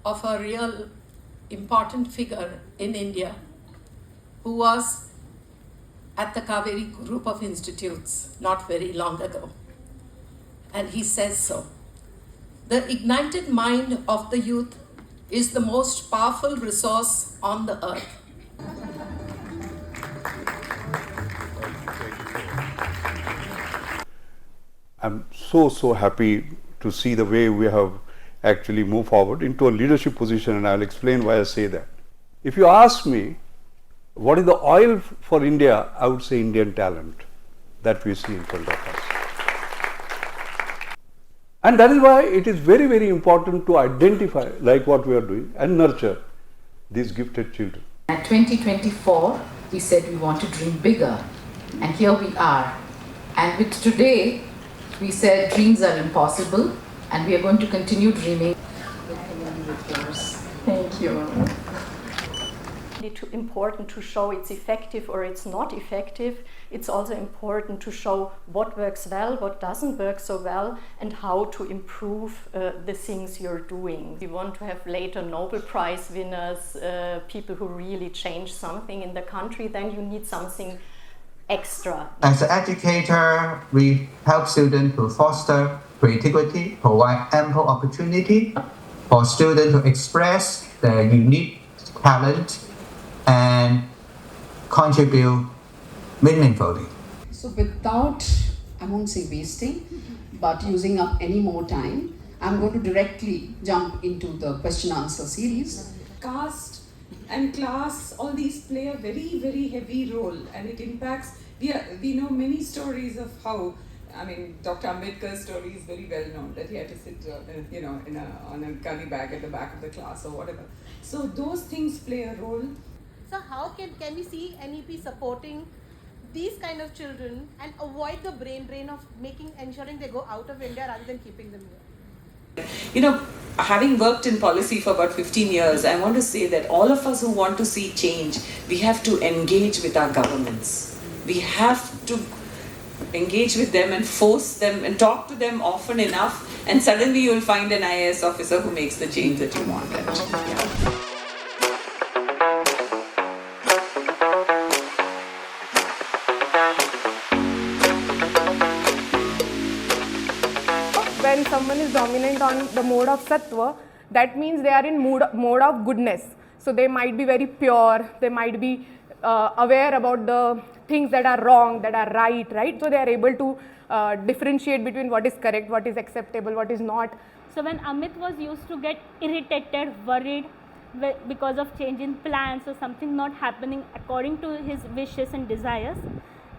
of a real important figure in India who was at the Kaveri group of institutes not very long ago. And he says so. The ignited mind of the youth is the most powerful resource on the earth. I'm so happy to see the way we have actually moved forward into a leadership position, and I'll explain why I say that. If you ask me, what is the oil for India? I would say Indian talent that we see in front of us. And that is why it is very important to identify, like what we are doing, and nurture these gifted children. At 2024, we said we want to dream bigger, and here we are. And with today, we said dreams are impossible, and we are going to continue dreaming. Thank you. It's important to show it's effective or it's not effective. It's also important to show what works well, what doesn't work so well, and how to improve the things you're doing. We want to have later Nobel Prize winners, people who really change something in the country. Then you need something extra. As an educator, we help students to foster creativity, provide ample opportunity for students to express their unique talent and contribute meaningfully. So without, I won't say wasting, but using up any more time, I'm going to directly jump into the question answer series. Caste and class, all these play a very heavy role, and it impacts. We know many stories of how, Dr. Ambedkar's story is very well known, that he had to sit on a gunny bag at the back of the class or whatever. So those things play a role. So how can we see NEP supporting these kind of children and avoid the brain drain of ensuring they go out of India rather than keeping them here? Having worked in policy for about 15 years, I want to say that all of us who want to see change, we have to engage with our governments. We have to engage with them and force them and talk to them often enough, and suddenly you'll find an IAS officer who makes the change that you want. When someone is dominant on the mode of sattva, that means they are in mode of goodness. So they might be very pure, they might be aware about the things that are wrong, that are right? So they are able to differentiate between what is correct, what is acceptable, what is not. So when Amit was used to get irritated, worried because of change in plans or something not happening according to his wishes and desires,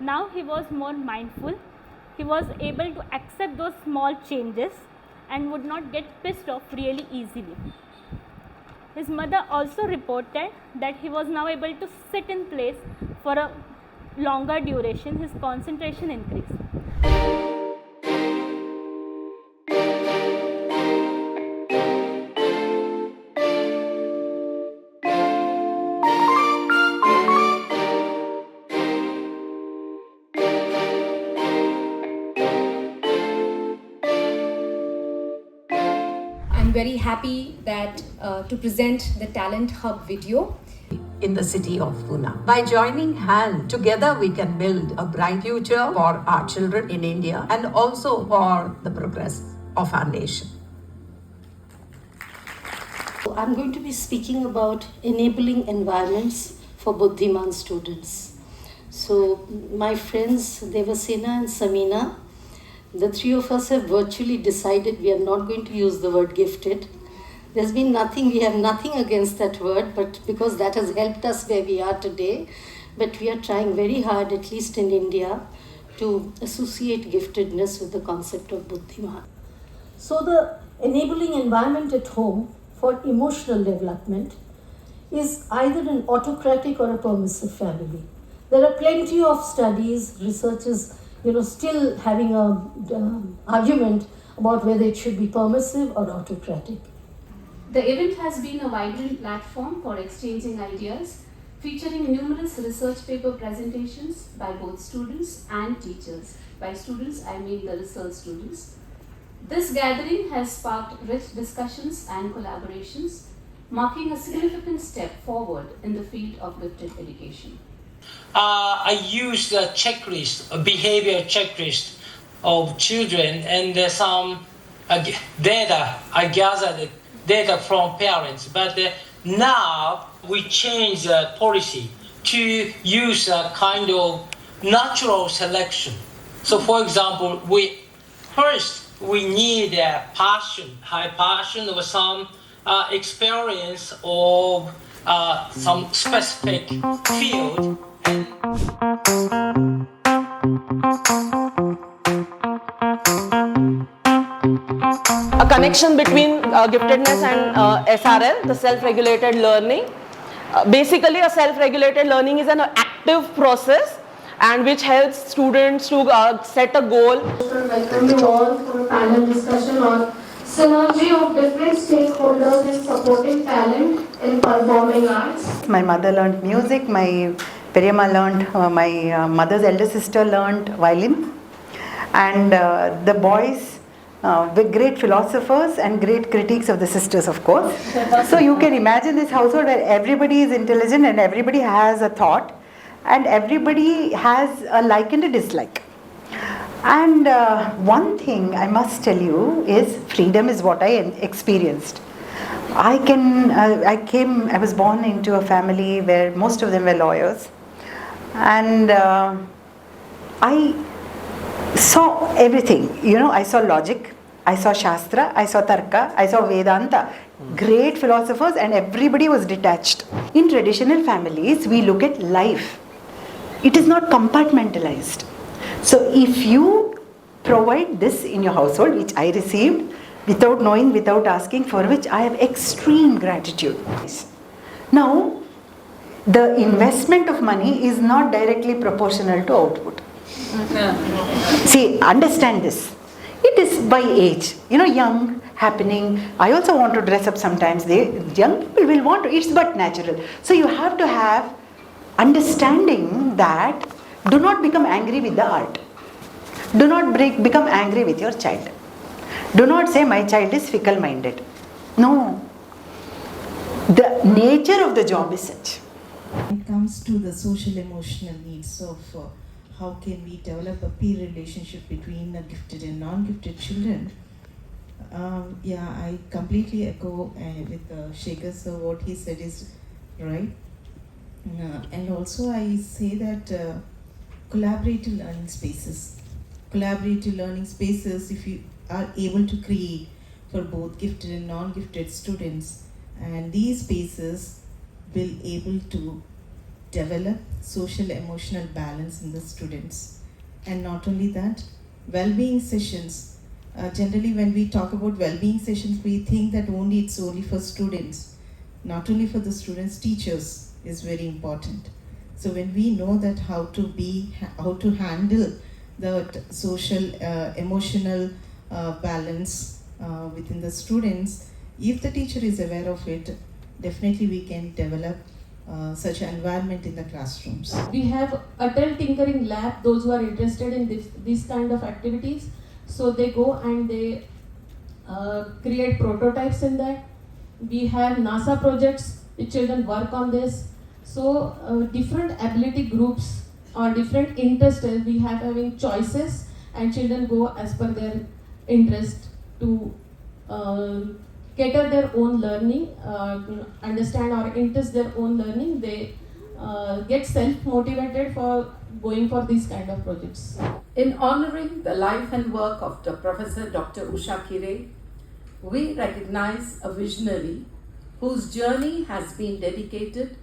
now he was more mindful. He was able to accept those small changes and would not get pissed off really easily. His mother also reported that he was now able to sit in place for a longer duration. His concentration increased. I'm very happy that to present the Talent Hub video in the city of Pune. By joining hands, together we can build a bright future for our children in India and also for the progress of our nation. I'm going to be speaking about enabling environments for Buddhiman students. So my friends Devasena and Samina, the three of us have virtually decided we are not going to use the word gifted. There's been nothing, we have nothing against that word, but because that has helped us where we are today. But we are trying very hard, at least in India, to associate giftedness with the concept of Buddhiman. So the enabling environment at home for emotional development is either an autocratic or a permissive family. There are plenty of studies, researchers, still having an argument about whether it should be permissive or autocratic. The event has been a vibrant platform for exchanging ideas, featuring numerous research paper presentations by both students and teachers. By students, I mean the research students. This gathering has sparked rich discussions and collaborations marking a significant step forward in the field of gifted education. I used a checklist, a behavior checklist of children, and some data. I gathered data from parents, but now we change the policy to use a kind of natural selection. So, for example, we need a passion, high passion, or some experience of some specific field. A connection between giftedness and SRL, the self-regulated learning. Basically, a self-regulated learning is an active process and which helps students to set a goal. Welcome you all for a panel discussion on synergy of different stakeholders in supporting talent in performing arts. My mother learned music, my Periyamma learned, my mother's elder sister learned violin, and the boys were great philosophers and great critics of the sisters, of course. So you can imagine this household where everybody is intelligent and everybody has a thought and everybody has a like and a dislike. And one thing I must tell you is freedom is what I experienced. I was born into a family where most of them were lawyers, and I saw everything. I saw logic, I saw Shastra, I saw Tarka, I saw Vedanta. Great philosophers, and everybody was detached. In traditional families, we look at life. It is not compartmentalized. So if you provide this in your household, which I received without knowing, without asking, for which I have extreme gratitude. Now, the investment of money is not directly proportional to output. See, understand this. It is by age. Young, happening. I also want to dress up sometimes. Young people will want to. It's but natural. So you have to have understanding that do not become angry with the art. Do not become angry with your child. Do not say my child is fickle-minded. No. The nature of the job is such. When it comes to the social emotional needs of how can we develop a peer relationship between gifted and non-gifted children, I completely echo with Shekhar sir. What he said is right. And also I say that collaborative learning spaces, if you are able to create for both gifted and non-gifted students, and these spaces will able to develop social emotional balance in the students. And not only that, well-being sessions. Generally when we talk about well-being sessions, we think that it's only for students. Not only for the students, teachers is very important. So when we know that how to handle the social emotional balance within the students, if the teacher is aware of it, definitely we can develop such an environment in the classrooms. We have Atal Tinkering Lab, those who are interested in these kind of activities. So they go and they create prototypes in that. We have NASA projects, which children work on this. So different ability groups or different interests, we have having choices, and children go as per their interest to cater their own learning, understand or interest their own learning. They get self-motivated for going for these kind of projects. In honoring the life and work of Professor Dr. Usha Khire, we recognize a visionary whose journey has been dedicated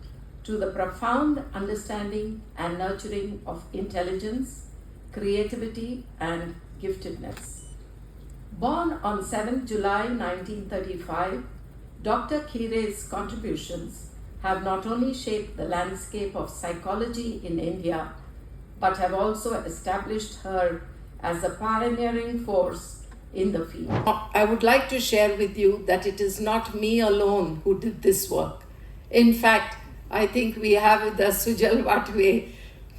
to the profound understanding and nurturing of intelligence, creativity, and giftedness. Born on 7 July 1935, Dr. Khire's contributions have not only shaped the landscape of psychology in India, but have also established her as a pioneering force in the field. I would like to share with you that it is not me alone who did this work. In fact, I think we have the Sujal Vatwe,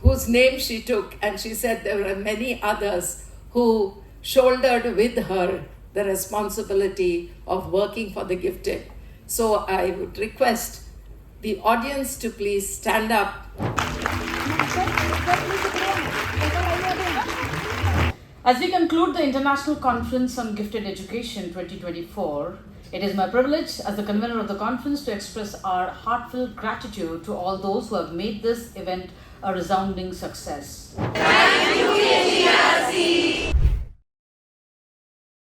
whose name she took, and she said there were many others who shouldered with her the responsibility of working for the gifted. So I would request the audience to please stand up. As we conclude the International Conference on Gifted Education 2024, it is my privilege as the convener of the conference to express our heartfelt gratitude to all those who have made this event a resounding success. Thank you,